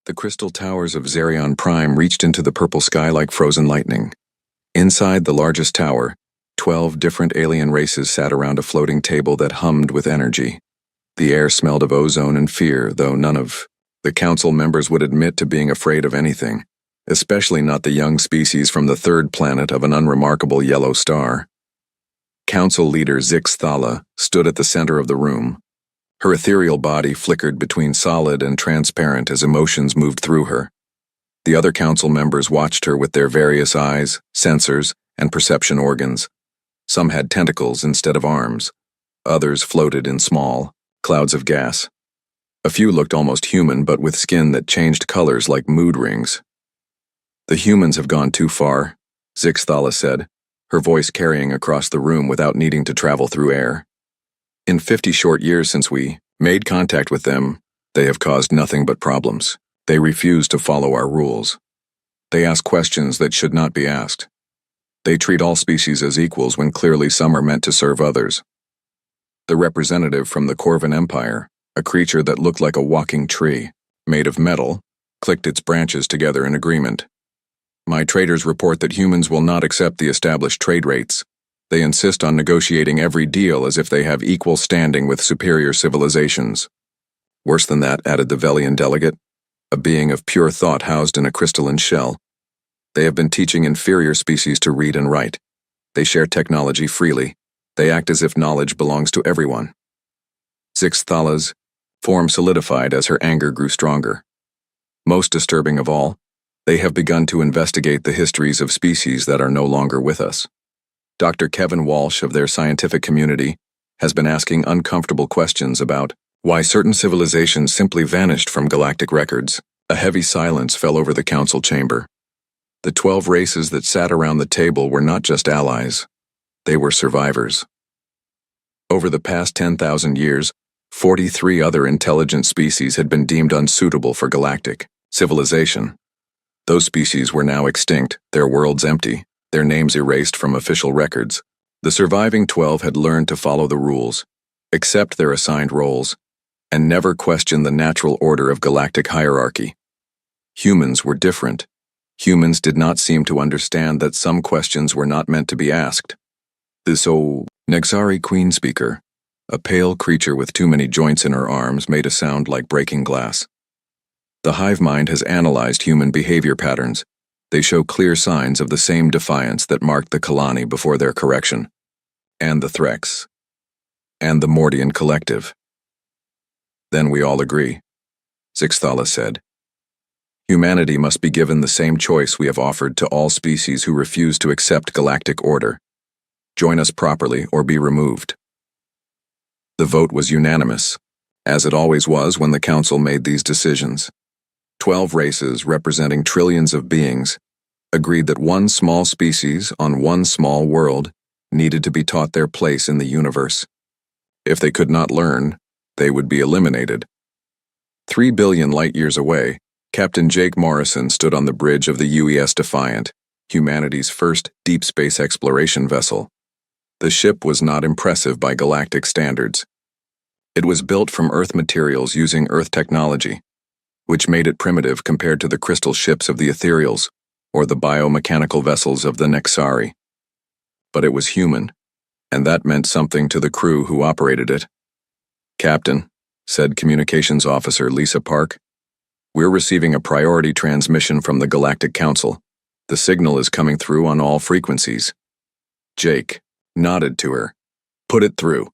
The crystal towers of Zerion Prime reached into the purple sky like frozen lightning. Inside the largest tower, 12 different alien races sat around a floating table that hummed with energy. The air smelled of ozone and fear, though none of the council members would admit to being afraid of anything, especially not the young species from the third planet of an unremarkable yellow star. Council leader Zix Thala stood at the center of the room. Her ethereal body flickered between solid and transparent as emotions moved through her. The other council members watched her with their various eyes, sensors, and perception organs. Some had tentacles instead of arms. Others floated in small clouds of gas. A few looked almost human, but with skin that changed colors like mood rings. "The humans have gone too far," Zix Thala said, her voice carrying across the room without needing to travel through air. "In 50 short years since we made contact with them, they have caused nothing but problems. They refuse to follow our rules. They ask questions that should not be asked. They treat all species as equals when clearly some are meant to serve others." The representative from the Corvin Empire, a creature that looked like a walking tree, made of metal, clicked its branches together in agreement. "My traders report that humans will not accept the established trade rates. They insist on negotiating every deal as if they have equal standing with superior civilizations." "Worse than that," added the Velian delegate, a being of pure thought housed in a crystalline shell. "They have been teaching inferior species to read and write. They share technology freely. They act as if knowledge belongs to everyone." Zix Thala's form solidified as her anger grew stronger. "Most disturbing of all, they have begun to investigate the histories of species that are no longer with us. Dr. Kevin Walsh of their scientific community has been asking uncomfortable questions about why certain civilizations simply vanished from galactic records." A heavy silence fell over the council chamber. The 12 races that sat around the table were not just allies. They were survivors. Over the past 10,000 years, 43 other intelligent species had been deemed unsuitable for galactic civilization. Those species were now extinct, their worlds empty, their names erased from official records. The surviving 12 had learned to follow the rules, accept their assigned roles, and never question the natural order of galactic hierarchy. Humans were different. Humans did not seem to understand that some questions were not meant to be asked. This Nexari Queen speaker, a pale creature with too many joints in her arms, made a sound like breaking glass. "The hive mind has analyzed human behavior patterns. They show clear signs of the same defiance that marked the Kalani before their correction, and the Threx, and the Mordian Collective." "Then we all agree," Zix Thala said. "Humanity must be given the same choice we have offered to all species who refuse to accept galactic order. Join us properly or be removed." The vote was unanimous, as it always was when the council made these decisions. 12 races representing trillions of beings agreed that one small species on one small world needed to be taught their place in the universe. If they could not learn, they would be eliminated. 3 billion light-years away, Captain Jake Morrison stood on the bridge of the UES Defiant, humanity's first deep space exploration vessel. The ship was not impressive by galactic standards. It was built from Earth materials using Earth technology, which made it primitive compared to the crystal ships of the Ethereals or the biomechanical vessels of the Nexari. But it was human, and that meant something to the crew who operated it. "Captain," said Communications Officer Lisa Park, "we're receiving a priority transmission from the Galactic Council. The signal is coming through on all frequencies." Jake nodded to her. "Put it through."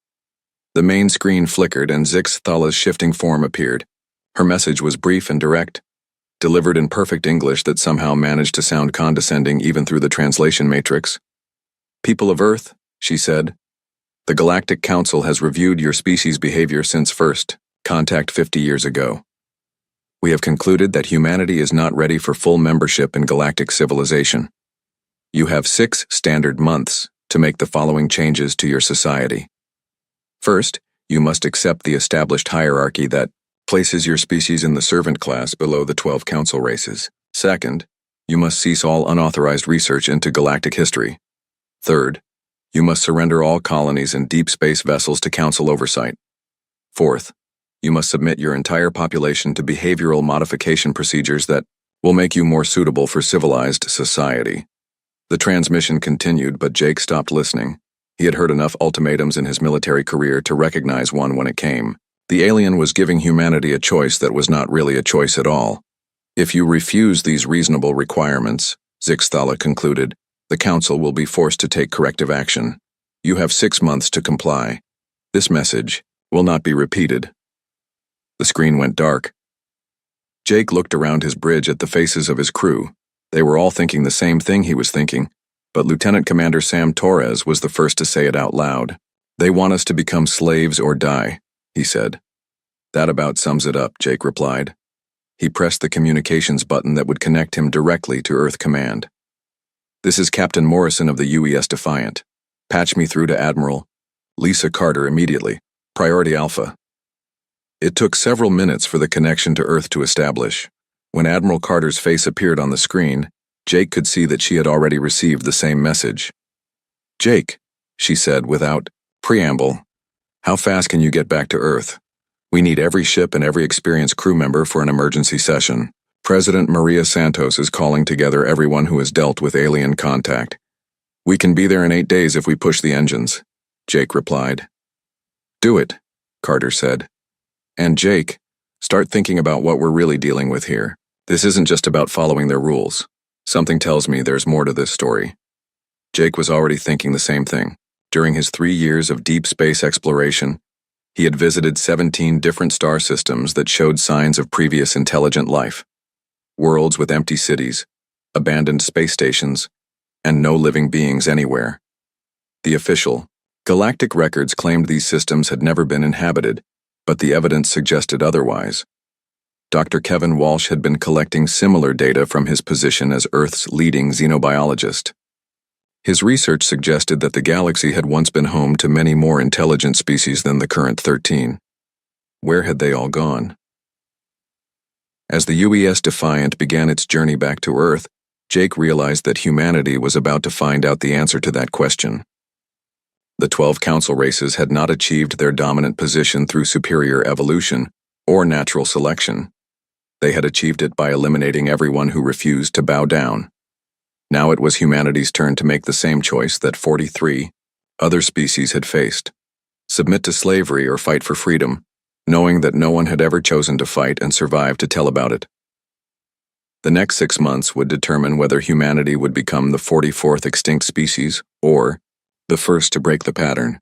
The main screen flickered and Zix Thala's shifting form appeared. Her message was brief and direct, delivered in perfect English that somehow managed to sound condescending even through the translation matrix. "People of Earth," she said, "the Galactic Council has reviewed your species' behavior since first contact 50 years ago. We have concluded that humanity is not ready for full membership in galactic civilization. You have 6 standard months to make the following changes to your society. First, you must accept the established hierarchy that places your species in the servant class below the 12 council races. Second, you must cease all unauthorized research into galactic history. Third, you must surrender all colonies and deep space vessels to council oversight. Fourth, You must submit your entire population to behavioral modification procedures that will make you more suitable for civilized society. The transmission continued, but Jake stopped listening. He had heard enough ultimatums in his military career to recognize one when it came. The alien was giving humanity a choice that was not really a choice at all. If you refuse these reasonable requirements, Zixthala concluded, the Council will be forced to take corrective action. You have 6 months to comply. This message will not be repeated. The screen went dark. Jake looked around his bridge at the faces of his crew. They were all thinking the same thing he was thinking, but Lieutenant Commander Sam Torres was the first to say it out loud. They want us to become slaves or die, he said. That about sums it up, Jake replied. He pressed the communications button that would connect him directly to Earth Command. This is Captain Morrison of the UES Defiant. Patch me through to Admiral Lisa Carter immediately. Priority Alpha. It took several minutes for the connection to Earth to establish. When Admiral Carter's face appeared on the screen, Jake could see that she had already received the same message. Jake, she said without preamble, how fast can you get back to Earth? We need every ship and every experienced crew member for an emergency session. President Maria Santos is calling together everyone who has dealt with alien contact. We can be there in 8 days if we push the engines, Jake replied. Do it, Carter said. And Jake, start thinking about what we're really dealing with here. This isn't just about following their rules. Something tells me there's more to this story. Jake was already thinking the same thing. During his 3 years of deep space exploration, he had visited 17 different star systems that showed signs of previous intelligent life. Worlds with empty cities, abandoned space stations, and no living beings anywhere. The official, galactic records claimed these systems had never been inhabited, but the evidence suggested otherwise. Dr. Kevin Walsh had been collecting similar data from his position as Earth's leading xenobiologist. His research suggested that the galaxy had once been home to many more intelligent species than the current 13. Where had they all gone? As the UES Defiant began its journey back to Earth, Jake realized that humanity was about to find out the answer to that question. The 12 council races had not achieved their dominant position through superior evolution or natural selection. They had achieved it by eliminating everyone who refused to bow down. Now it was humanity's turn to make the same choice that 43 other species had faced. Submit to slavery or fight for freedom, knowing that no one had ever chosen to fight and survive to tell about it. The next 6 months would determine whether humanity would become the 44th extinct species or the first to break the pattern.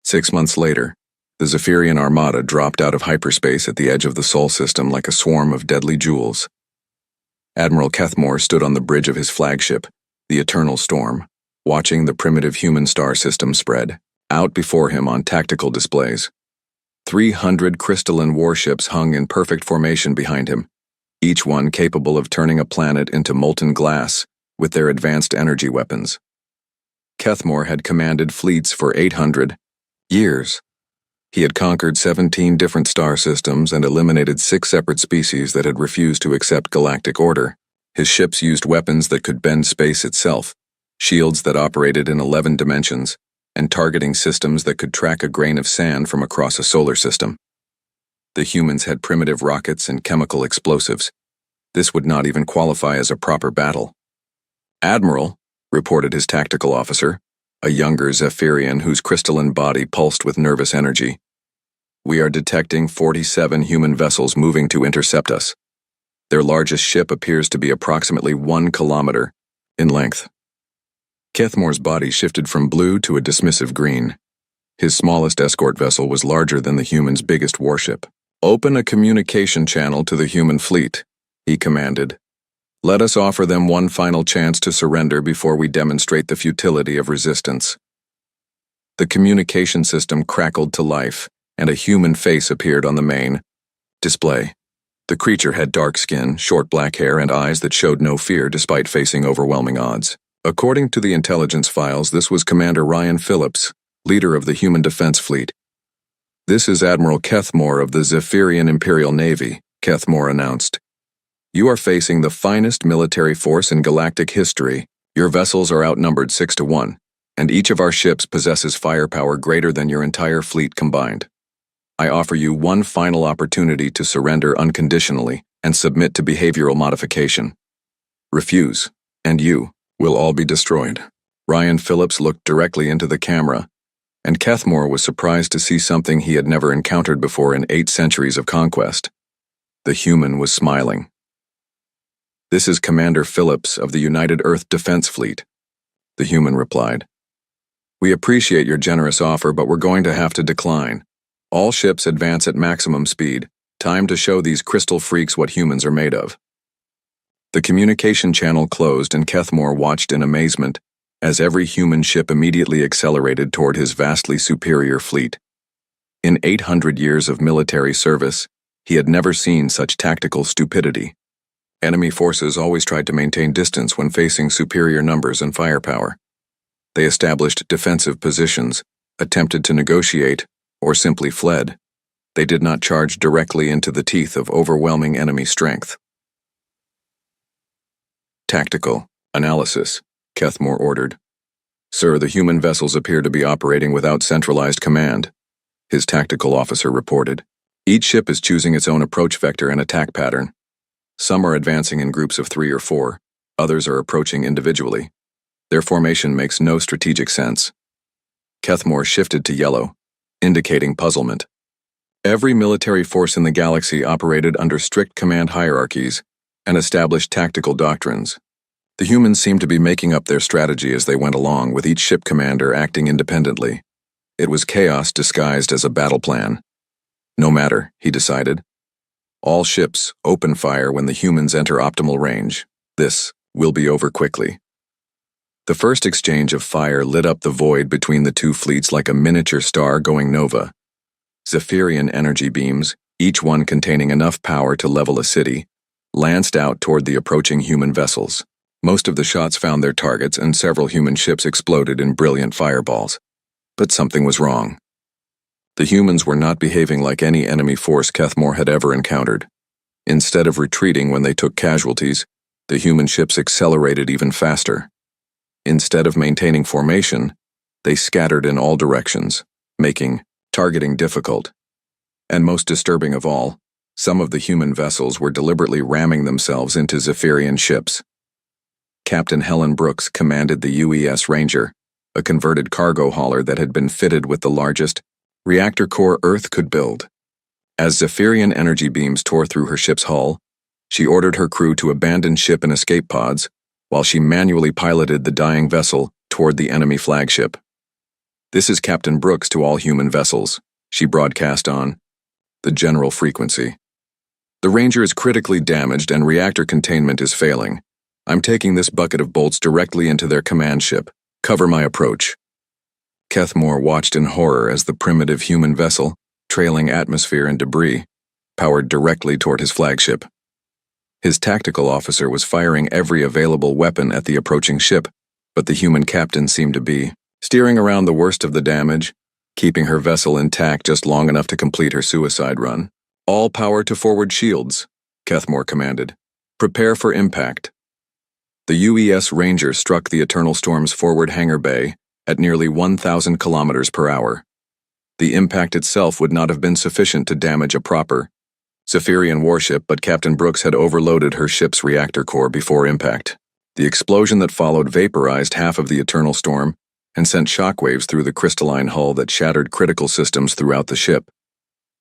6 months later, the Zephyrian Armada dropped out of hyperspace at the edge of the Sol system like a swarm of deadly jewels. Admiral Kethmore stood on the bridge of his flagship, the Eternal Storm, watching the primitive human star system spread out before him on tactical displays. 300 crystalline warships hung in perfect formation behind him, each one capable of turning a planet into molten glass with their advanced energy weapons. Kethmore had commanded fleets for 800 years. He had conquered 17 different star systems and eliminated 6 separate species that had refused to accept galactic order. His ships used weapons that could bend space itself, shields that operated in 11 dimensions, and targeting systems that could track a grain of sand from across a solar system. The humans had primitive rockets and chemical explosives. This would not even qualify as a proper battle. Admiral, reported his tactical officer, a younger Zephyrian whose crystalline body pulsed with nervous energy. We are detecting 47 human vessels moving to intercept us. Their largest ship appears to be approximately 1 kilometer in length. Kethmore's body shifted from blue to a dismissive green. His smallest escort vessel was larger than the human's biggest warship. Open a communication channel to the human fleet, he commanded. Let us offer them one final chance to surrender before we demonstrate the futility of resistance. The communication system crackled to life, and a human face appeared on the main display. The creature had dark skin, short black hair, and eyes that showed no fear despite facing overwhelming odds. According to the intelligence files, this was Commander Ryan Phillips, leader of the Human Defense Fleet. This is Admiral Kethmore of the Zephyrian Imperial Navy, Kethmore announced. You are facing the finest military force in galactic history. Your vessels are outnumbered 6-1, and each of our ships possesses firepower greater than your entire fleet combined. I offer you one final opportunity to surrender unconditionally and submit to behavioral modification. Refuse, and you will all be destroyed. Ryan Phillips looked directly into the camera, and Kethmore was surprised to see something he had never encountered before in 8 centuries of conquest. The human was smiling. "This is Commander Phillips of the United Earth Defense Fleet," the human replied. "We appreciate your generous offer, but we're going to have to decline. All ships advance at maximum speed. Time to show these crystal freaks what humans are made of." The communication channel closed and Kethmore watched in amazement as every human ship immediately accelerated toward his vastly superior fleet. In 800 years of military service, he had never seen such tactical stupidity. Enemy forces always tried to maintain distance when facing superior numbers and firepower. They established defensive positions, attempted to negotiate, or simply fled. They did not charge directly into the teeth of overwhelming enemy strength. "Tactical analysis," Kethmore ordered. "Sir, the human vessels appear to be operating without centralized command," his tactical officer reported. "Each ship is choosing its own approach vector and attack pattern. Some are advancing in groups of 3 or 4, others are approaching individually. Their formation makes no strategic sense." Kethmore shifted to yellow, indicating puzzlement. Every military force in the galaxy operated under strict command hierarchies and established tactical doctrines. The humans seemed to be making up their strategy as they went along, with each ship commander acting independently. It was chaos disguised as a battle plan. "No matter," he decided. "All ships open fire when the humans enter optimal range. This will be over quickly." The first exchange of fire lit up the void between the two fleets like a miniature star going nova. Zephyrian energy beams, each one containing enough power to level a city, lanced out toward the approaching human vessels. Most of the shots found their targets, and several human ships exploded in brilliant fireballs. But something was wrong. The humans were not behaving like any enemy force Kethmore had ever encountered. Instead of retreating when they took casualties, the human ships accelerated even faster. Instead of maintaining formation, they scattered in all directions, making targeting difficult. And most disturbing of all, some of the human vessels were deliberately ramming themselves into Zephyrian ships. Captain Helen Brooks commanded the UES Ranger, a converted cargo hauler that had been fitted with the largest reactor core Earth could build. As Zephyrian energy beams tore through her ship's hull, she ordered her crew to abandon ship and escape pods, while she manually piloted the dying vessel toward the enemy flagship. "This is Captain Brooks to all human vessels," she broadcast on the general frequency. "The Ranger is critically damaged and reactor containment is failing. I'm taking this bucket of bolts directly into their command ship. Cover my approach." Kethmore watched in horror as the primitive human vessel, trailing atmosphere and debris, powered directly toward his flagship. His tactical officer was firing every available weapon at the approaching ship, but the human captain seemed to be steering around the worst of the damage, keeping her vessel intact just long enough to complete her suicide run. "All power to forward shields," Kethmore commanded. "Prepare for impact." The UES Ranger struck the Eternal Storm's forward hangar bay at nearly 1,000 kilometers per hour. The impact itself would not have been sufficient to damage a proper Zephyrian warship, but Captain Brooks had overloaded her ship's reactor core before impact. The explosion that followed vaporized half of the Eternal Storm and sent shockwaves through the crystalline hull that shattered critical systems throughout the ship.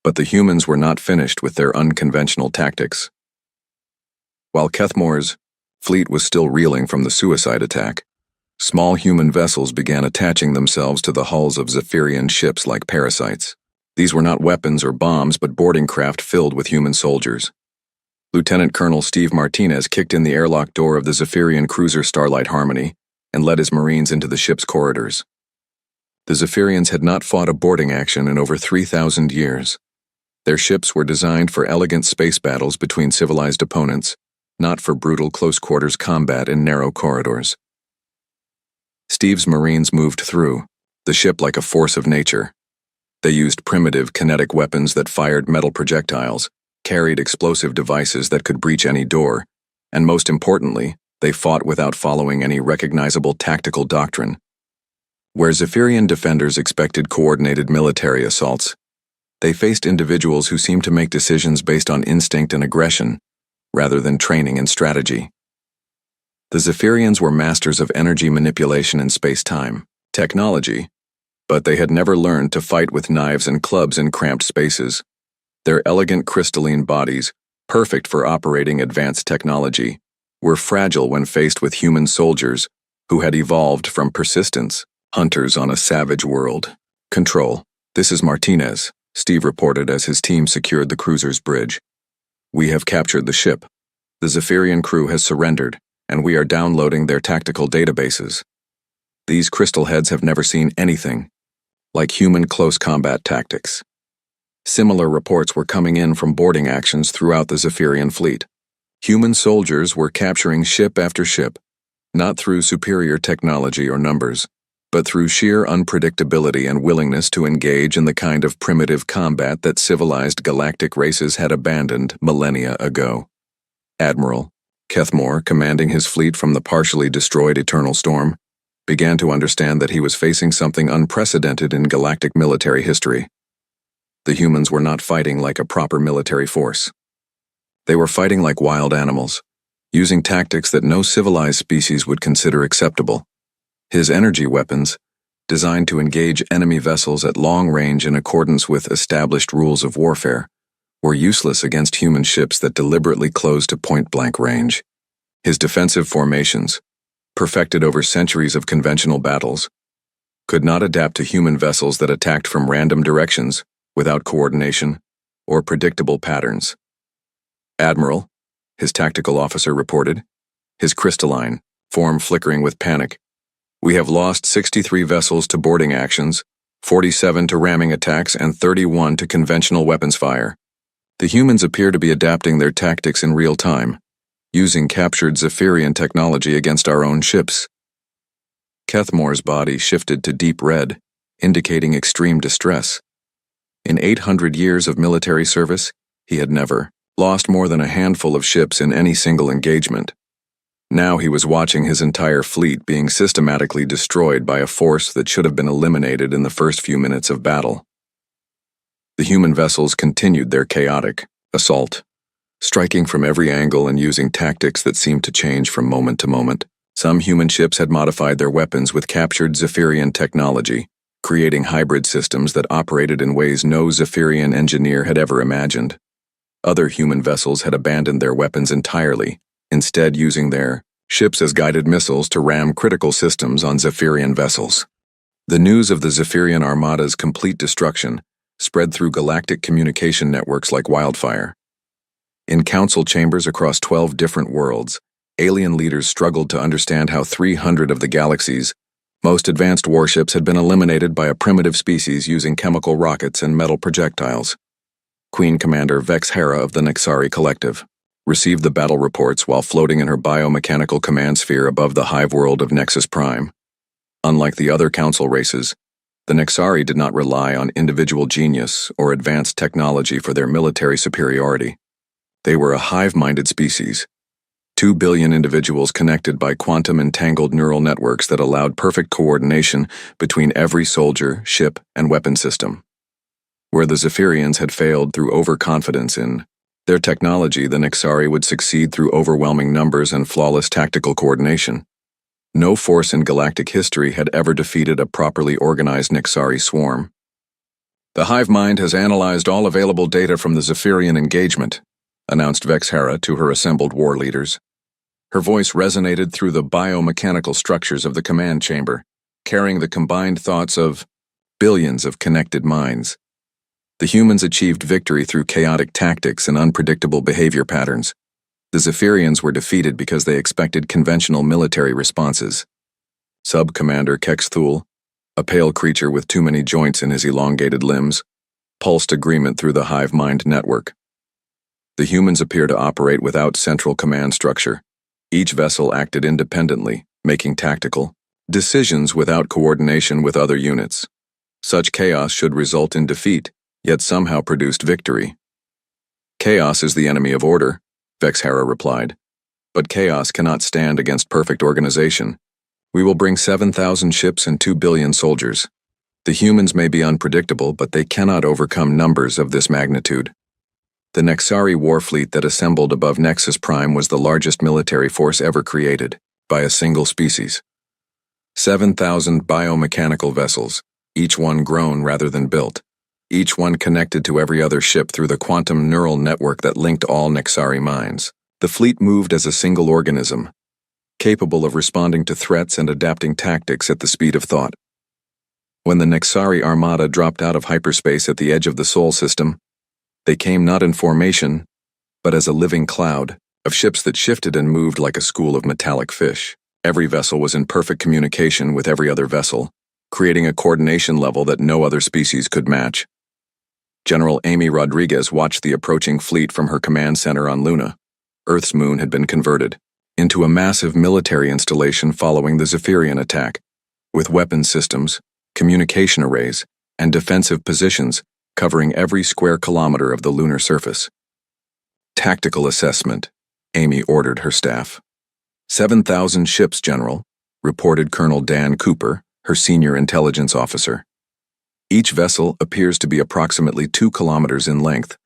But the humans were not finished with their unconventional tactics. While Kethmore's fleet was still reeling from the suicide attack, small human vessels began attaching themselves to the hulls of Zephyrian ships like parasites. These were not weapons or bombs, but boarding craft filled with human soldiers. Lieutenant Colonel Steve Martinez kicked in the airlock door of the Zephyrian cruiser Starlight Harmony and led his Marines into the ship's corridors. The Zephyrians had not fought a boarding action in over 3,000 years. Their ships were designed for elegant space battles between civilized opponents, not for brutal close-quarters combat in narrow corridors. Steve's Marines moved through the ship like a force of nature. They used primitive kinetic weapons that fired metal projectiles, carried explosive devices that could breach any door, and most importantly, they fought without following any recognizable tactical doctrine. Where Zephyrian defenders expected coordinated military assaults, They faced individuals who seemed to make decisions based on instinct and aggression, rather than training and strategy. The Zephyrians were masters of energy manipulation and space-time technology, but they had never learned to fight with knives and clubs in cramped spaces. Their elegant crystalline bodies, perfect for operating advanced technology, were fragile when faced with human soldiers who had evolved from persistence, hunters on a savage world. "Control, this is Martinez," Steve reported as his team secured the cruiser's bridge. "We have captured the ship. The Zephyrian crew has surrendered, and we are downloading their tactical databases. These crystal heads have never seen anything like human close combat tactics." Similar reports were coming in from boarding actions throughout the Zephyrian fleet. Human soldiers were capturing ship after ship, not through superior technology or numbers, but through sheer unpredictability and willingness to engage in the kind of primitive combat that civilized galactic races had abandoned millennia ago. Admiral Kethmore, commanding his fleet from the partially destroyed Eternal Storm, began to understand that he was facing something unprecedented in galactic military history. The humans were not fighting like a proper military force. They were fighting like wild animals, using tactics that no civilized species would consider acceptable. His energy weapons, designed to engage enemy vessels at long range in accordance with established rules of warfare, were useless against human ships that deliberately closed to point-blank range. His defensive formations, perfected over centuries of conventional battles, could not adapt to human vessels that attacked from random directions without coordination or predictable patterns. "Admiral," his tactical officer reported, his crystalline form flickering with panic, "we have lost 63 vessels to boarding actions, 47 to ramming attacks, and 31 to conventional weapons fire. The humans appear to be adapting their tactics in real time, using captured Zephyrian technology against our own ships." Kethmore's body shifted to deep red, indicating extreme distress. In 800 years of military service, he had never lost more than a handful of ships in any single engagement. Now he was watching his entire fleet being systematically destroyed by a force that should have been eliminated in the first few minutes of battle. The human vessels continued their chaotic assault, striking from every angle and using tactics that seemed to change from moment to moment. Some human ships had modified their weapons with captured Zephyrian technology, creating hybrid systems that operated in ways no Zephyrian engineer had ever imagined. Other human vessels had abandoned their weapons entirely, instead using their ships as guided missiles to ram critical systems on Zephyrian vessels. The news of the Zephyrian Armada's complete destruction spread through galactic communication networks like wildfire. In council chambers across 12 different worlds, alien leaders struggled to understand how 300 of the galaxy's most advanced warships had been eliminated by a primitive species using chemical rockets and metal projectiles. Queen Commander Vex Hera of the Nexari Collective received the battle reports while floating in her biomechanical command sphere above the hive world of Nexus Prime. Unlike the other council races, the Nexari did not rely on individual genius or advanced technology for their military superiority. They were a hive-minded species, 2 billion individuals connected by quantum-entangled neural networks that allowed perfect coordination between every soldier, ship, and weapon system. Where the Zephyrians had failed through overconfidence in their technology, the Nexari would succeed through overwhelming numbers and flawless tactical coordination. No force in galactic history had ever defeated a properly organized Nexari swarm. "The hive mind has analyzed all available data from the Zephyrian engagement," announced Vex Hera to her assembled war leaders. Her voice resonated through the biomechanical structures of the command chamber, carrying the combined thoughts of billions of connected minds. The humans achieved victory through chaotic tactics and unpredictable behavior patterns. The Zephyrians were defeated because they expected conventional military responses. Sub-Commander Kex Thul, a pale creature with too many joints in his elongated limbs, pulsed agreement through the hive mind network. The humans appear to operate without central command structure. Each vessel acted independently, making tactical decisions without coordination with other units. Such chaos should result in defeat, yet somehow produced victory. "Chaos is the enemy of order," Vex Hera replied. "But chaos cannot stand against perfect organization. We will bring 7,000 ships and 2 billion soldiers. The humans may be unpredictable, but they cannot overcome numbers of this magnitude. The Nexari war fleet that assembled above Nexus Prime was the largest military force ever created, by a single species. 7,000 biomechanical vessels, each one grown rather than built, each one connected to every other ship through the quantum neural network that linked all Nexari minds. The fleet moved as a single organism, capable of responding to threats and adapting tactics at the speed of thought. When the Nexari Armada dropped out of hyperspace at the edge of the Sol system, they came not in formation, but as a living cloud of ships that shifted and moved like a school of metallic fish. Every vessel was in perfect communication with every other vessel, creating a coordination level that no other species could match. General Amy Rodriguez watched the approaching fleet from her command center on Luna. Earth's moon had been converted into a massive military installation following the Zephyrian attack, with weapon systems, communication arrays, and defensive positions covering every square kilometer of the lunar surface. Tactical assessment, Amy ordered her staff. 7,000 ships, General, reported Colonel Dan Cooper, her senior intelligence officer. Each vessel appears to be approximately 2 kilometers in length,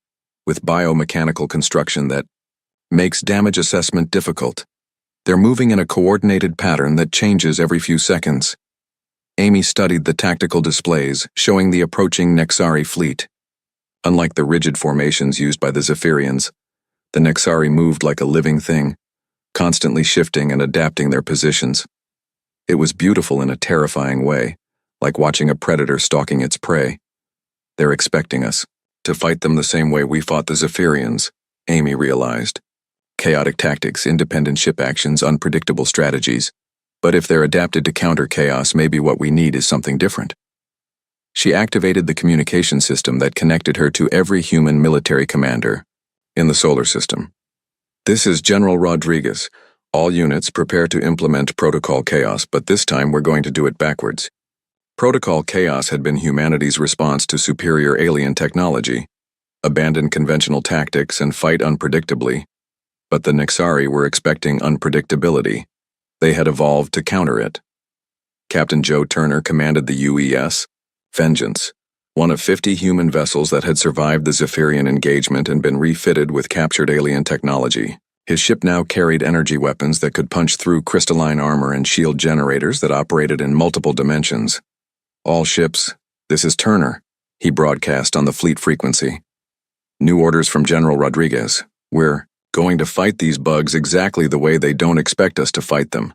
with biomechanical construction that makes damage assessment difficult. They're moving in a coordinated pattern that changes every few seconds. Amy studied the tactical displays showing the approaching Nexari fleet. Unlike the rigid formations used by the Zephyrians, the Nexari moved like a living thing, constantly shifting and adapting their positions. It was beautiful in a terrifying way, like watching a predator stalking its prey. They're expecting us to fight them the same way we fought the Zephyrians, Amy realized. Chaotic tactics, independent ship actions, unpredictable strategies. But if they're adapted to counter chaos, maybe what we need is something different. She activated the communication system that connected her to every human military commander in the solar system. This is General Rodriguez. All units prepare to implement Protocol Chaos, but this time we're going to do it backwards. Protocol Chaos had been humanity's response to superior alien technology, abandon conventional tactics and fight unpredictably. But the Nexari were expecting unpredictability. They had evolved to counter it. Captain Joe Turner commanded the UES, Vengeance, one of 50 human vessels that had survived the Zephyrian engagement and been refitted with captured alien technology. His ship now carried energy weapons that could punch through crystalline armor and shield generators that operated in multiple dimensions. All ships, this is Turner, he broadcast on the fleet frequency. New orders from General Rodriguez. We're going to fight these bugs exactly the way they don't expect us to fight them.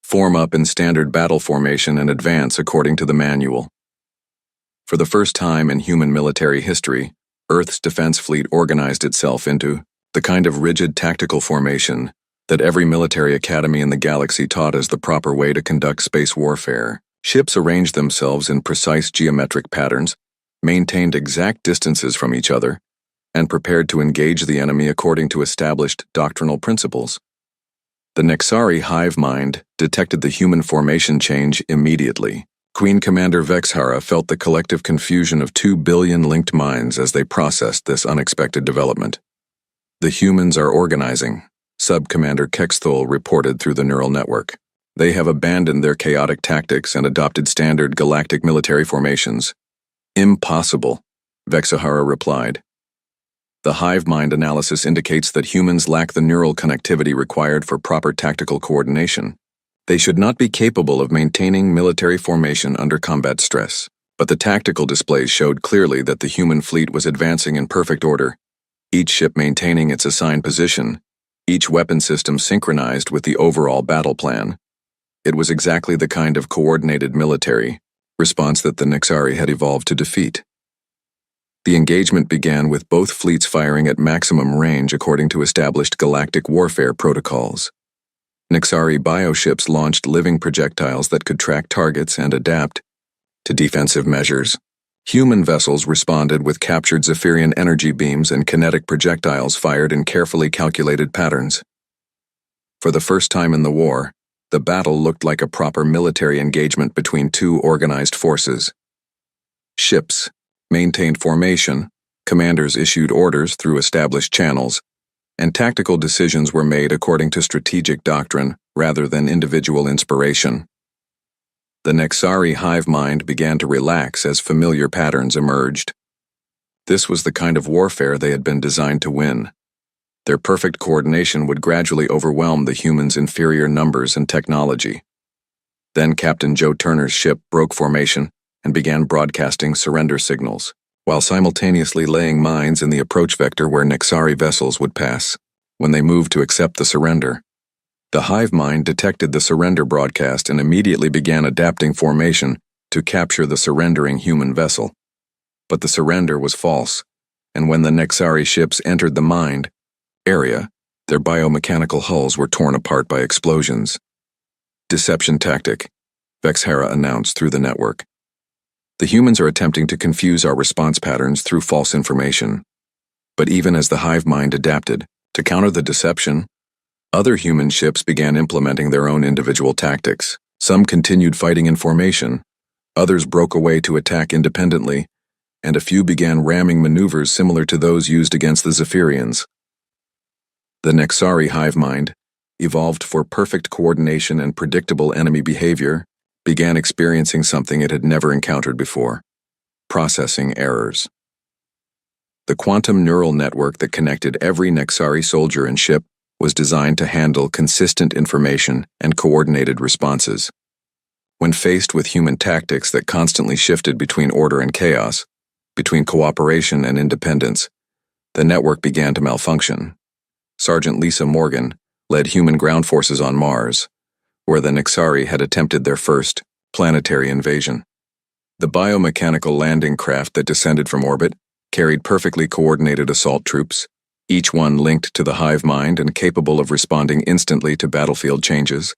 Form up in standard battle formation and advance according to the manual. For the first time in human military history, Earth's defense fleet organized itself into the kind of rigid tactical formation that every military academy in the galaxy taught as the proper way to conduct space warfare. Ships arranged themselves in precise geometric patterns, maintained exact distances from each other, and prepared to engage the enemy according to established doctrinal principles. The Nexari hive mind detected the human formation change immediately. Queen Commander Vexhara felt the collective confusion of 2 billion linked minds as they processed this unexpected development. The humans are organizing, Sub-Commander Kexthol reported through the neural network. They have abandoned their chaotic tactics and adopted standard galactic military formations. Impossible, Vexhara replied. The hive mind analysis indicates that humans lack the neural connectivity required for proper tactical coordination. They should not be capable of maintaining military formation under combat stress. But the tactical displays showed clearly that the human fleet was advancing in perfect order, each ship maintaining its assigned position, each weapon system synchronized with the overall battle plan. It was exactly the kind of coordinated military response that the Nexari had evolved to defeat. The engagement began with both fleets firing at maximum range according to established galactic warfare protocols. Nexari bioships launched living projectiles that could track targets and adapt to defensive measures. Human vessels responded with captured Zephyrian energy beams and kinetic projectiles fired in carefully calculated patterns. For the first time in the war, the battle looked like a proper military engagement between two organized forces. Ships maintained formation, commanders issued orders through established channels, and tactical decisions were made according to strategic doctrine rather than individual inspiration. The Nexari hive mind began to relax as familiar patterns emerged. This was the kind of warfare they had been designed to win. Their perfect coordination would gradually overwhelm the humans' inferior numbers and technology. Then Captain Joe Turner's ship broke formation and began broadcasting surrender signals, while simultaneously laying mines in the approach vector where Nexari vessels would pass. When they moved to accept the surrender, the hive mind detected the surrender broadcast and immediately began adapting formation to capture the surrendering human vessel. But the surrender was false, and when the Nexari ships entered the mine area, their biomechanical hulls were torn apart by explosions. Deception tactic, Vexhera announced through the network. The humans are attempting to confuse our response patterns through false information. But even as the hive mind adapted, to counter the deception, other human ships began implementing their own individual tactics. Some continued fighting in formation, others broke away to attack independently, and a few began ramming maneuvers similar to those used against the Zephyrians. The Nexari hive mind, evolved for perfect coordination and predictable enemy behavior, began experiencing something it had never encountered before: processing errors. The quantum neural network that connected every Nexari soldier and ship was designed to handle consistent information and coordinated responses. When faced with human tactics that constantly shifted between order and chaos, between cooperation and independence, the network began to malfunction. Sergeant Lisa Morgan led human ground forces on Mars, where the Nexari had attempted their first planetary invasion. The biomechanical landing craft that descended from orbit carried perfectly coordinated assault troops, each one linked to the hive mind and capable of responding instantly to battlefield changes.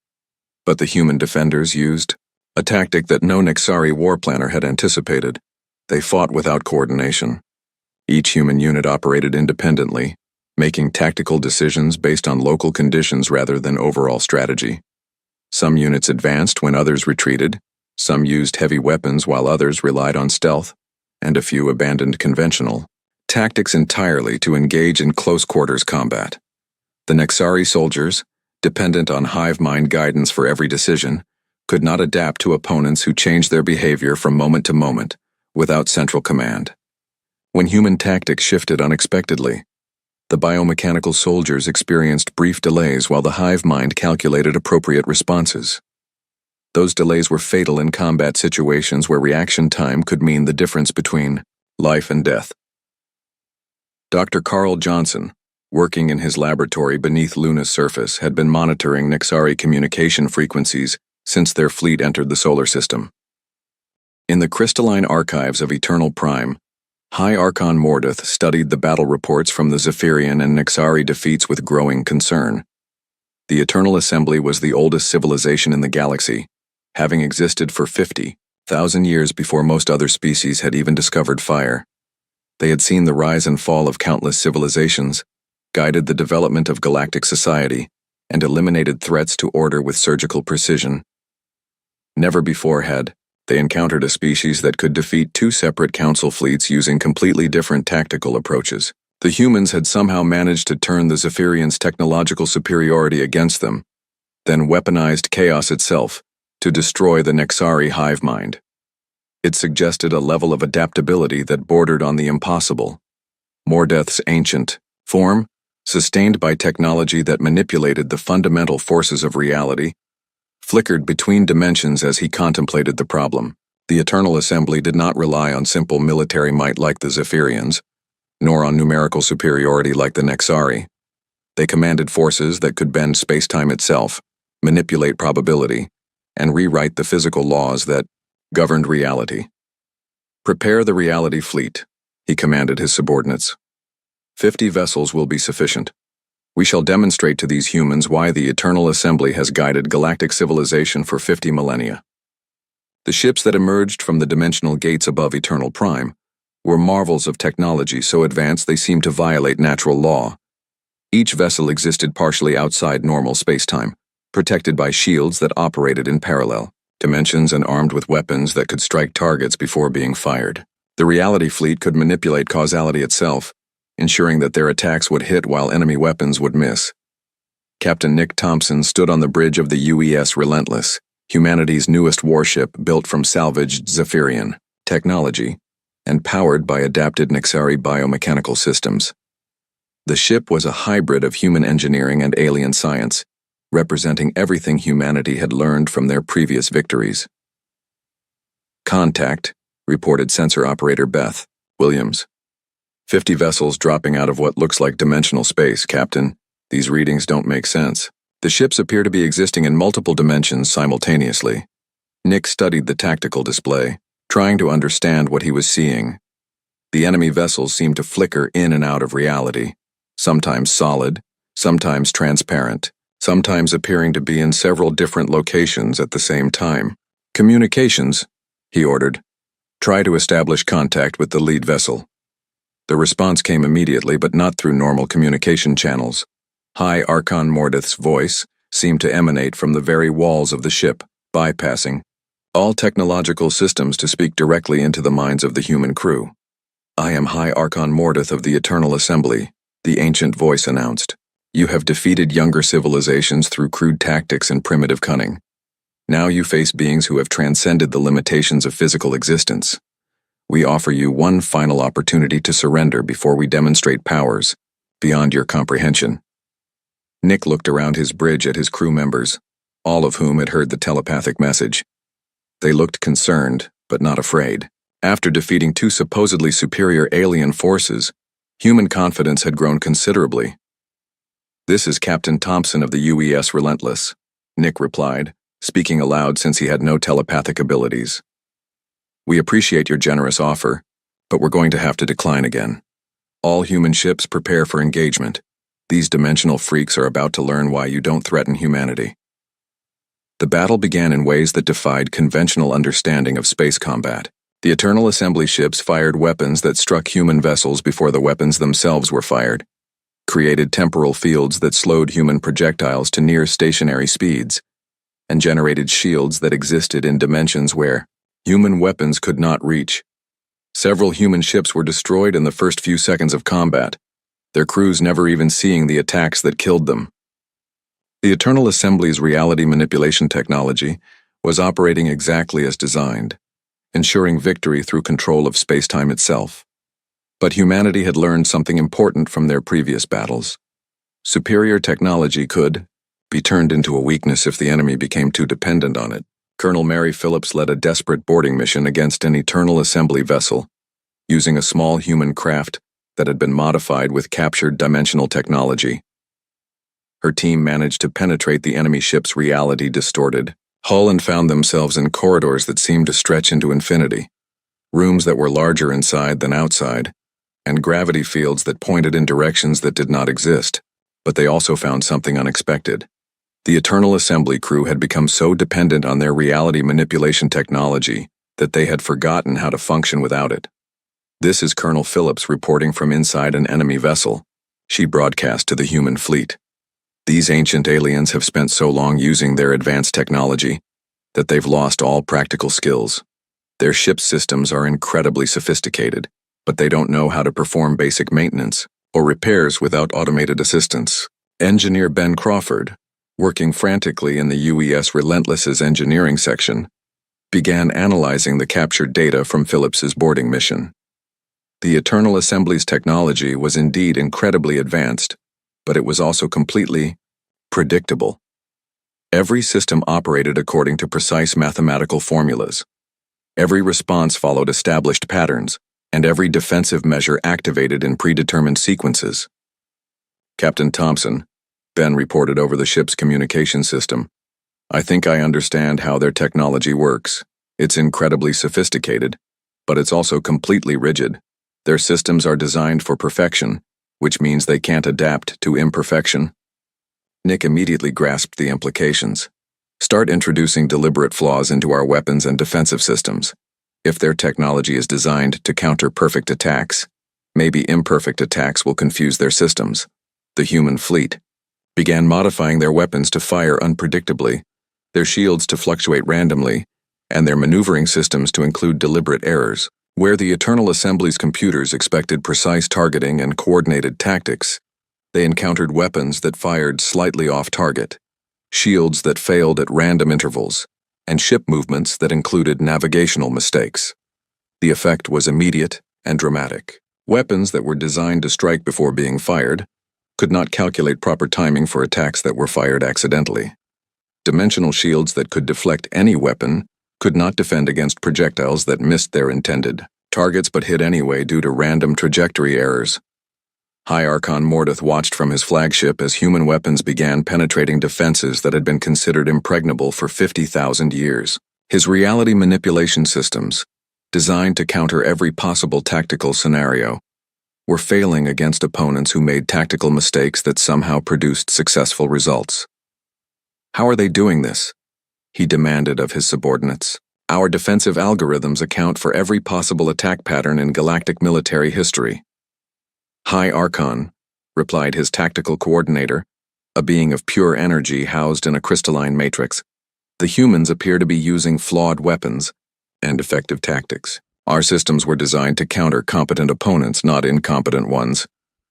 But the human defenders used a tactic that no Nexari war planner had anticipated. They fought without coordination. Each human unit operated independently, making tactical decisions based on local conditions rather than overall strategy. Some units advanced when others retreated, some used heavy weapons while others relied on stealth, and a few abandoned conventional tactics entirely to engage in close-quarters combat. The Nexari soldiers, dependent on hive mind guidance for every decision, could not adapt to opponents who changed their behavior from moment to moment without central command. When human tactics shifted unexpectedly, the biomechanical soldiers experienced brief delays while the hive mind calculated appropriate responses. Those delays were fatal in combat situations where reaction time could mean the difference between life and death. Dr. Carl Johnson, working in his laboratory beneath Luna's surface, had been monitoring Nexari communication frequencies since their fleet entered the solar system. In the crystalline archives of Eternal Prime, High Archon Mordeth studied the battle reports from the Zephyrian and Nexari defeats with growing concern. The Eternal Assembly was the oldest civilization in the galaxy, having existed for 50,000 years before most other species had even discovered fire. They had seen the rise and fall of countless civilizations, guided the development of galactic society, and eliminated threats to order with surgical precision. Never before had they encountered a species that could defeat two separate council fleets using completely different tactical approaches. The humans had somehow managed to turn the Zephyrians' technological superiority against them, then weaponized chaos itself to destroy the Nexari hive mind. It suggested a level of adaptability that bordered on the impossible. Mordeth's ancient form, sustained by technology that manipulated the fundamental forces of reality, flickered between dimensions as he contemplated the problem. The Eternal Assembly did not rely on simple military might like the Zephyrians, nor on numerical superiority like the Nexari. They commanded forces that could bend space-time itself, manipulate probability, and rewrite the physical laws that governed reality. "Prepare the reality fleet," he commanded his subordinates. 50 vessels will be sufficient. We shall demonstrate to these humans why the Eternal Assembly has guided galactic civilization for 50 millennia. The ships that emerged from the dimensional gates above Eternal Prime were marvels of technology so advanced they seemed to violate natural law. Each vessel existed partially outside normal spacetime, protected by shields that operated in parallel dimensions and armed with weapons that could strike targets before being fired. The reality fleet could manipulate causality itself, ensuring that their attacks would hit while enemy weapons would miss. Captain Nick Thompson stood on the bridge of the UES Relentless, humanity's newest warship built from salvaged Zephyrian technology and powered by adapted Nixari biomechanical systems. The ship was a hybrid of human engineering and alien science, representing everything humanity had learned from their previous victories. "Contact," reported sensor operator Beth Williams. 50 vessels dropping out of what looks like dimensional space, Captain. These readings don't make sense. The ships appear to be existing in multiple dimensions simultaneously. Nick studied the tactical display, trying to understand what he was seeing. The enemy vessels seemed to flicker in and out of reality, sometimes solid, sometimes transparent, sometimes appearing to be in several different locations at the same time. "Communications," he ordered. "Try to establish contact with the lead vessel." The response came immediately, but not through normal communication channels. High Archon Mordith's voice seemed to emanate from the very walls of the ship, bypassing all technological systems to speak directly into the minds of the human crew. "I am High Archon Mordith of the Eternal Assembly," the ancient voice announced. "You have defeated younger civilizations through crude tactics and primitive cunning. Now you face beings who have transcended the limitations of physical existence. We offer you one final opportunity to surrender before we demonstrate powers beyond your comprehension." Nick looked around his bridge at his crew members, all of whom had heard the telepathic message. They looked concerned, but not afraid. After defeating two supposedly superior alien forces, human confidence had grown considerably. "This is Captain Thompson of the UES Relentless," Nick replied, speaking aloud since he had no telepathic abilities. "We appreciate your generous offer, but we're going to have to decline again. All human ships prepare for engagement. These dimensional freaks are about to learn why you don't threaten humanity." The battle began in ways that defied conventional understanding of space combat. The Eternal Assembly ships fired weapons that struck human vessels before the weapons themselves were fired, created temporal fields that slowed human projectiles to near stationary speeds, and generated shields that existed in dimensions where human weapons could not reach. Several human ships were destroyed in the first few seconds of combat, their crews never even seeing the attacks that killed them. The Eternal Assembly's reality manipulation technology was operating exactly as designed, ensuring victory through control of space-time itself. But humanity had learned something important from their previous battles. Superior technology could be turned into a weakness if the enemy became too dependent on it. Colonel Mary Phillips led a desperate boarding mission against an Eternal Assembly vessel, using a small human craft that had been modified with captured dimensional technology. Her team managed to penetrate the enemy ship's reality-distorted hull and found themselves in corridors that seemed to stretch into infinity, rooms that were larger inside than outside, and gravity fields that pointed in directions that did not exist. But they also found something unexpected. The Eternal Assembly crew had become so dependent on their reality manipulation technology that they had forgotten how to function without it. "This is Colonel Phillips reporting from inside an enemy vessel," she broadcast to the human fleet. "These ancient aliens have spent so long using their advanced technology that they've lost all practical skills. Their ship systems are incredibly sophisticated, but they don't know how to perform basic maintenance or repairs without automated assistance." Engineer Ben Crawford, working frantically in the UES Relentless's engineering section, began analyzing the captured data from Phillips's boarding mission. The Eternal Assembly's technology was indeed incredibly advanced, but it was also completely predictable. Every system operated according to precise mathematical formulas. Every response followed established patterns, and every defensive measure activated in predetermined sequences. "Captain Thompson," Ben reported over the ship's communication system, "I think I understand how their technology works. It's incredibly sophisticated, but it's also completely rigid. Their systems are designed for perfection, which means they can't adapt to imperfection." Nick immediately grasped the implications. "Start introducing deliberate flaws into our weapons and defensive systems. If their technology is designed to counter perfect attacks, maybe imperfect attacks will confuse their systems." The human fleet began modifying their weapons to fire unpredictably, their shields to fluctuate randomly, and their maneuvering systems to include deliberate errors. Where the Eternal Assembly's computers expected precise targeting and coordinated tactics, they encountered weapons that fired slightly off target, shields that failed at random intervals, and ship movements that included navigational mistakes. The effect was immediate and dramatic. Weapons that were designed to strike before being fired could not calculate proper timing for attacks that were fired accidentally. Dimensional shields that could deflect any weapon could not defend against projectiles that missed their intended targets but hit anyway due to random trajectory errors. High Archon Mordeth watched from his flagship as human weapons began penetrating defenses that had been considered impregnable for 50,000 years. His reality manipulation systems, designed to counter every possible tactical scenario, were failing against opponents who made tactical mistakes that somehow produced successful results. "How are they doing this?" he demanded of his subordinates. "Our defensive algorithms account for every possible attack pattern in galactic military history." "High Archon," replied his tactical coordinator, a being of pure energy housed in a crystalline matrix. "The humans appear to be using flawed weapons and effective tactics. Our systems were designed to counter competent opponents, not incompetent ones.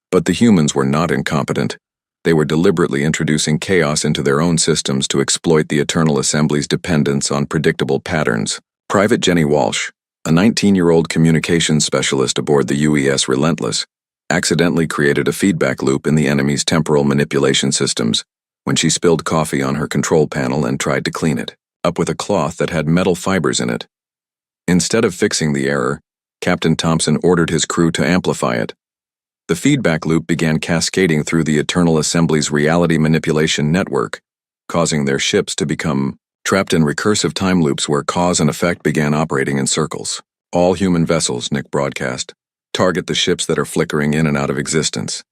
But the humans were not incompetent. They were deliberately introducing chaos into their own systems to exploit the Eternal Assembly's dependence on predictable patterns." Private Jenny Walsh, a 19-year-old communications specialist aboard the UES Relentless, accidentally created a feedback loop in the enemy's temporal manipulation systems when she spilled coffee on her control panel and tried to clean it up with a cloth that had metal fibers in it. Instead of fixing the error, Captain Thompson ordered his crew to amplify it. The feedback loop began cascading through the Eternal Assembly's reality manipulation network, causing their ships to become trapped in recursive time loops where cause and effect began operating in circles. "All human vessels," Nick broadcast, "target the ships that are flickering in and out of existence.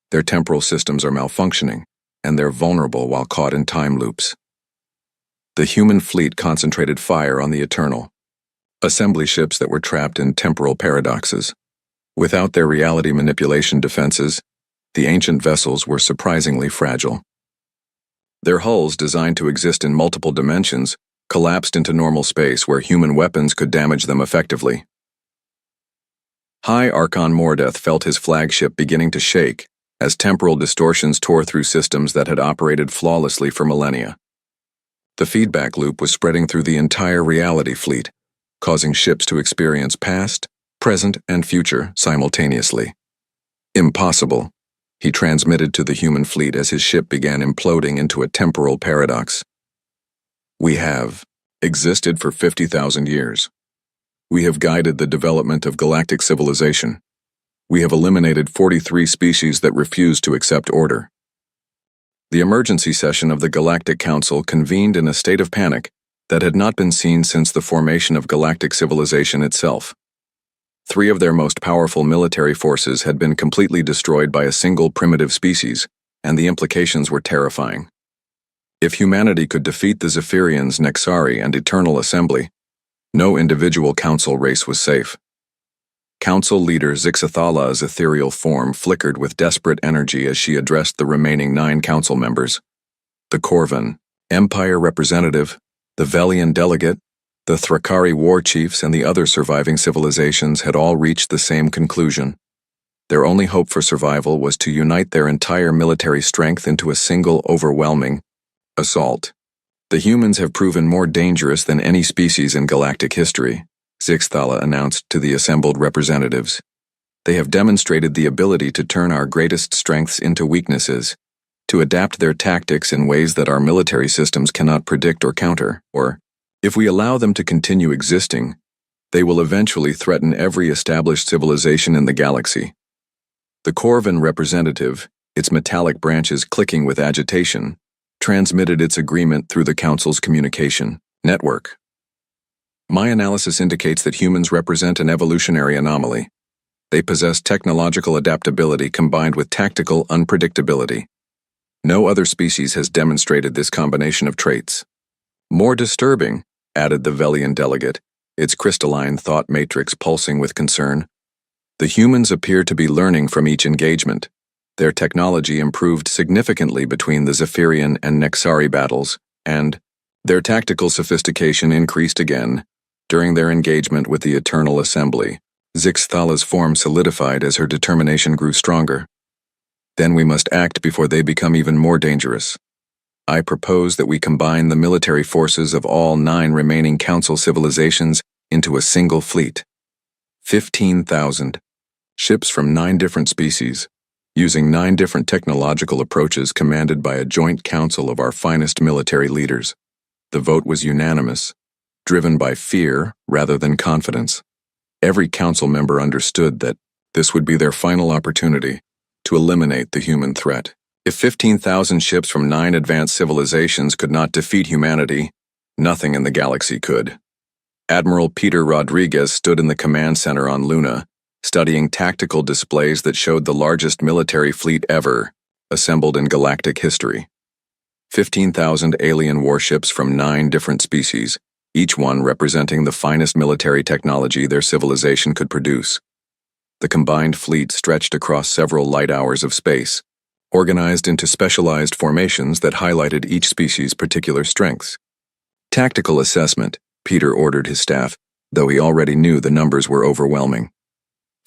Their temporal systems are malfunctioning, and they're vulnerable while caught in time loops." The human fleet concentrated fire on the Eternal Assembly ships that were trapped in temporal paradoxes. Without their reality manipulation defenses, the ancient vessels were surprisingly fragile. Their hulls, designed to exist in multiple dimensions, collapsed into normal space where human weapons could damage them effectively. High Archon Mordeth felt his flagship beginning to shake as temporal distortions tore through systems that had operated flawlessly for millennia. The feedback loop was spreading through the entire reality fleet, causing ships to experience past, present, and future simultaneously. "Impossible," he transmitted to the human fleet as his ship began imploding into a temporal paradox. "We have existed for 50,000 years. We have guided the development of galactic civilization. We have eliminated 43 species that refuse to accept order." The emergency session of the Galactic Council convened in a state of panic that had not been seen since the formation of galactic civilization itself. 3 of their most powerful military forces had been completely destroyed by a single primitive species, and the implications were terrifying. If humanity could defeat the Zephyrians, Nexari, and Eternal Assembly, no individual council race was safe. Council leader Zixathala's ethereal form flickered with desperate energy as she addressed the remaining 9 council members. The Corvan, Empire representative, the Velian delegate, the Thrakari war chiefs, and the other surviving civilizations had all reached the same conclusion. Their only hope for survival was to unite their entire military strength into a single overwhelming assault. "The humans have proven more dangerous than any species in galactic history," Zixthala announced to the assembled representatives. "They have demonstrated the ability to turn our greatest strengths into weaknesses, to adapt their tactics in ways that our military systems cannot predict or counter, or, if we allow them to continue existing, they will eventually threaten every established civilization in the galaxy." The Corvan representative, its metallic branches clicking with agitation, transmitted its agreement through the Council's communication network. "My analysis indicates that humans represent an evolutionary anomaly. They possess technological adaptability combined with tactical unpredictability. No other species has demonstrated this combination of traits. More disturbing," added the Velian delegate, its crystalline thought matrix pulsing with concern, "the humans appear to be learning from each engagement. Their technology improved significantly between the Zephyrian and Nexari battles, and their tactical sophistication increased again during their engagement with the Eternal Assembly." Zixthala's form solidified as her determination grew stronger. "Then we must act before they become even more dangerous." I propose that we combine the military forces of all 9 remaining Council civilizations into a single fleet. 15,000 ships from 9 different species, using 9 different technological approaches commanded by a joint council of our finest military leaders. The vote was unanimous, driven by fear rather than confidence. Every council member understood that this would be their final opportunity to eliminate the human threat. If 15,000 ships from 9 advanced civilizations could not defeat humanity, nothing in the galaxy could. Admiral Peter Rodriguez stood in the command center on Luna, studying tactical displays that showed the largest military fleet ever assembled in galactic history. 15,000 alien warships from 9 different species, each one representing the finest military technology their civilization could produce. The combined fleet stretched across several light hours of space, organized into specialized formations that highlighted each species' particular strengths. Tactical assessment, Peter ordered his staff, though he already knew the numbers were overwhelming.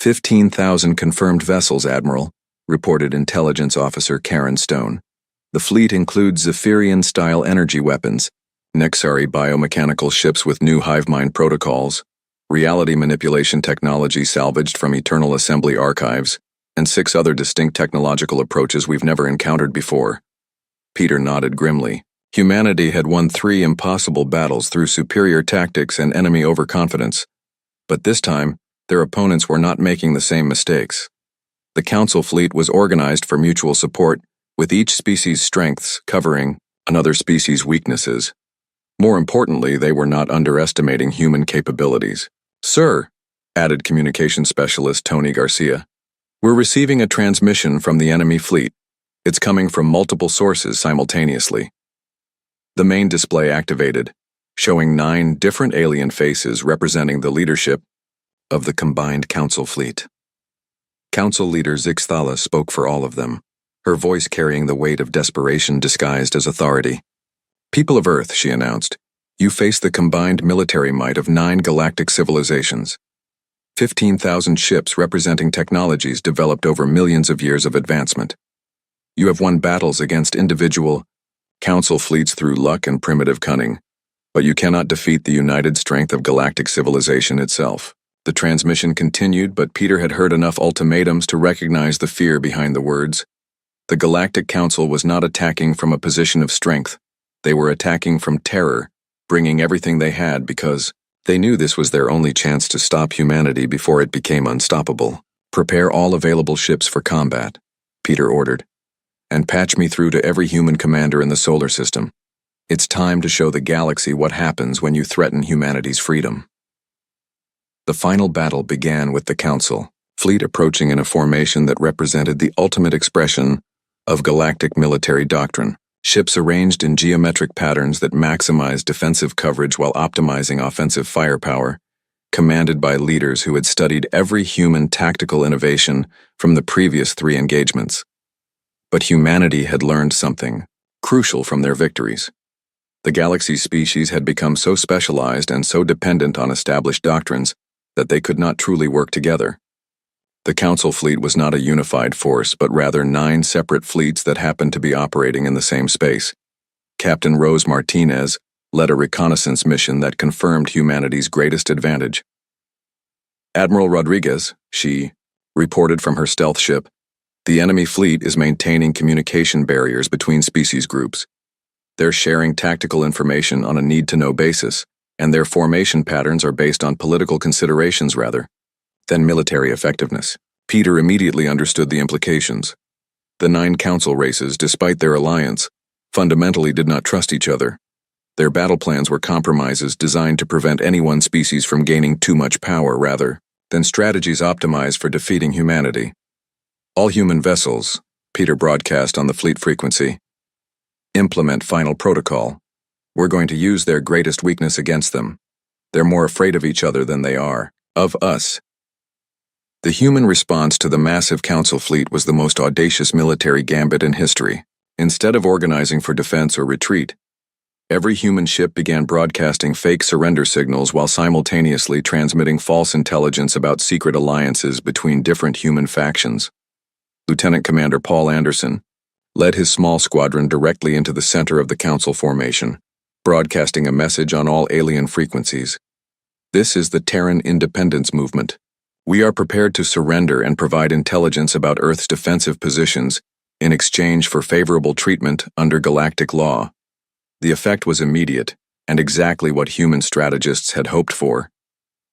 15,000 confirmed vessels, Admiral, reported Intelligence Officer Karen Stone. The fleet includes Zephyrian-style energy weapons, Nexari biomechanical ships with new hive mind protocols, reality manipulation technology salvaged from Eternal Assembly archives, and 6 other distinct technological approaches we've never encountered before. Peter nodded grimly. Humanity had won 3 impossible battles through superior tactics and enemy overconfidence, but this time, their opponents were not making the same mistakes. The Council fleet was organized for mutual support, with each species' strengths covering another species' weaknesses. More importantly, they were not underestimating human capabilities. Sir, added communications specialist Tony Garcia, we're receiving a transmission from the enemy fleet. It's coming from multiple sources simultaneously. The main display activated, showing 9 different alien faces representing the leadership of the combined Council fleet. Council leader Zixthala spoke for all of them, her voice carrying the weight of desperation disguised as authority. People of Earth, she announced, you face the combined military might of 9 galactic civilizations. 15,000 ships representing technologies developed over millions of years of advancement. You have won battles against individual Council fleets through luck and primitive cunning, but you cannot defeat the united strength of galactic civilization itself. The transmission continued, but Peter had heard enough ultimatums to recognize the fear behind the words. The Galactic Council was not attacking from a position of strength. They were attacking from terror, bringing everything they had because they knew this was their only chance to stop humanity before it became unstoppable. Prepare all available ships for combat, Peter ordered, and patch me through to every human commander in the solar system. It's time to show the galaxy what happens when you threaten humanity's freedom. The final battle began with the Council fleet approaching in a formation that represented the ultimate expression of galactic military doctrine. Ships arranged in geometric patterns that maximized defensive coverage while optimizing offensive firepower, commanded by leaders who had studied every human tactical innovation from the previous 3 engagements. But humanity had learned something crucial from their victories. The galaxy's species had become so specialized and so dependent on established doctrines that they could not truly work together. The Council fleet was not a unified force, but rather 9 separate fleets that happened to be operating in the same space. Captain Rose Martinez led a reconnaissance mission that confirmed humanity's greatest advantage. Admiral Rodriguez, she reported from her stealth ship, the enemy fleet is maintaining communication barriers between species groups. They're sharing tactical information on a need-to-know basis, and their formation patterns are based on political considerations rather than military effectiveness. Peter immediately understood the implications. The 9 Council races, despite their alliance, fundamentally did not trust each other. Their battle plans were compromises designed to prevent any one species from gaining too much power rather than strategies optimized for defeating humanity. All human vessels, Peter broadcast on the fleet frequency, implement final protocol. We're going to use their greatest weakness against them. They're more afraid of each other than they are of us. The human response to the massive Council fleet was the most audacious military gambit in history. Instead of organizing for defense or retreat, every human ship began broadcasting fake surrender signals while simultaneously transmitting false intelligence about secret alliances between different human factions. Lieutenant Commander Paul Anderson, led his small squadron directly into the center of the Council formation, broadcasting a message on all alien frequencies. This is the Terran Independence Movement. We are prepared to surrender and provide intelligence about Earth's defensive positions in exchange for favorable treatment under galactic law. The effect was immediate, and exactly what human strategists had hoped for.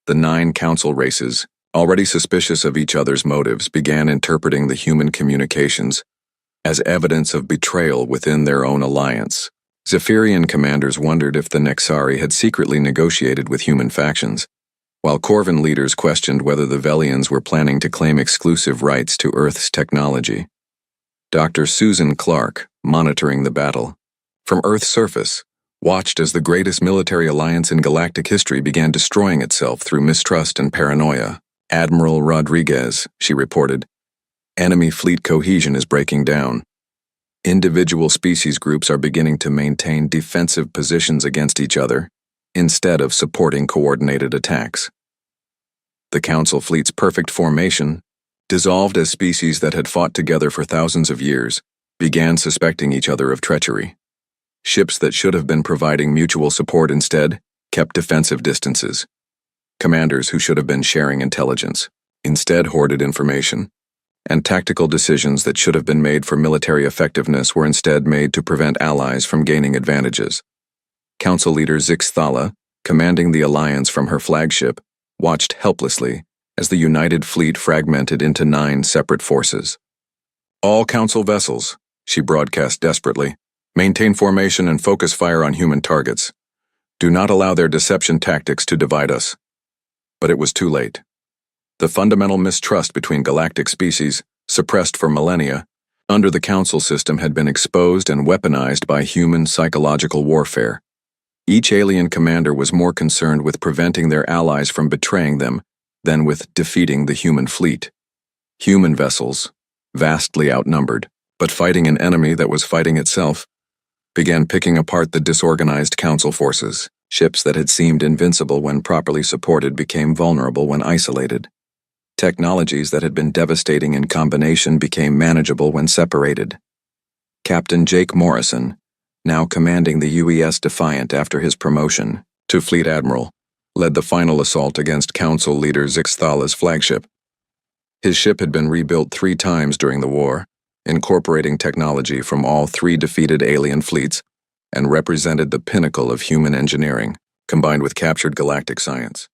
The 9 council races, already suspicious of each other's motives, began interpreting the human communications as evidence of betrayal within their own alliance. Zephyrian commanders wondered if the Nexari had secretly negotiated with human factions, while Corvan leaders questioned whether the Velians were planning to claim exclusive rights to Earth's technology. Dr. Susan Clark, monitoring the battle from Earth's surface, watched as the greatest military alliance in galactic history began destroying itself through mistrust and paranoia. Admiral Rodriguez, she reported, enemy fleet cohesion is breaking down. Individual species groups are beginning to maintain defensive positions against each other, instead of supporting coordinated attacks. The Council fleet's perfect formation, dissolved as species that had fought together for thousands of years, began suspecting each other of treachery. Ships that should have been providing mutual support instead kept defensive distances. Commanders who should have been sharing intelligence instead hoarded information, and tactical decisions that should have been made for military effectiveness were instead made to prevent allies from gaining advantages. Council leader Zix Thala, commanding the alliance from her flagship, watched helplessly as the united fleet fragmented into 9 separate forces. All Council vessels, she broadcast desperately, maintain formation and focus fire on human targets. Do not allow their deception tactics to divide us. But it was too late. The fundamental mistrust between galactic species, suppressed for millennia, under the Council system had been exposed and weaponized by human psychological warfare. Each alien commander was more concerned with preventing their allies from betraying them than with defeating the human fleet. Human vessels, vastly outnumbered, but fighting an enemy that was fighting itself, began picking apart the disorganized Council forces. Ships that had seemed invincible when properly supported became vulnerable when isolated. Technologies that had been devastating in combination became manageable when separated. Captain Jake Morrison, now commanding the UES Defiant after his promotion to Fleet Admiral, led the final assault against Council leader Zix Thala's flagship. His ship had been rebuilt 3 times during the war, incorporating technology from all 3 defeated alien fleets, and represented the pinnacle of human engineering, combined with captured galactic science.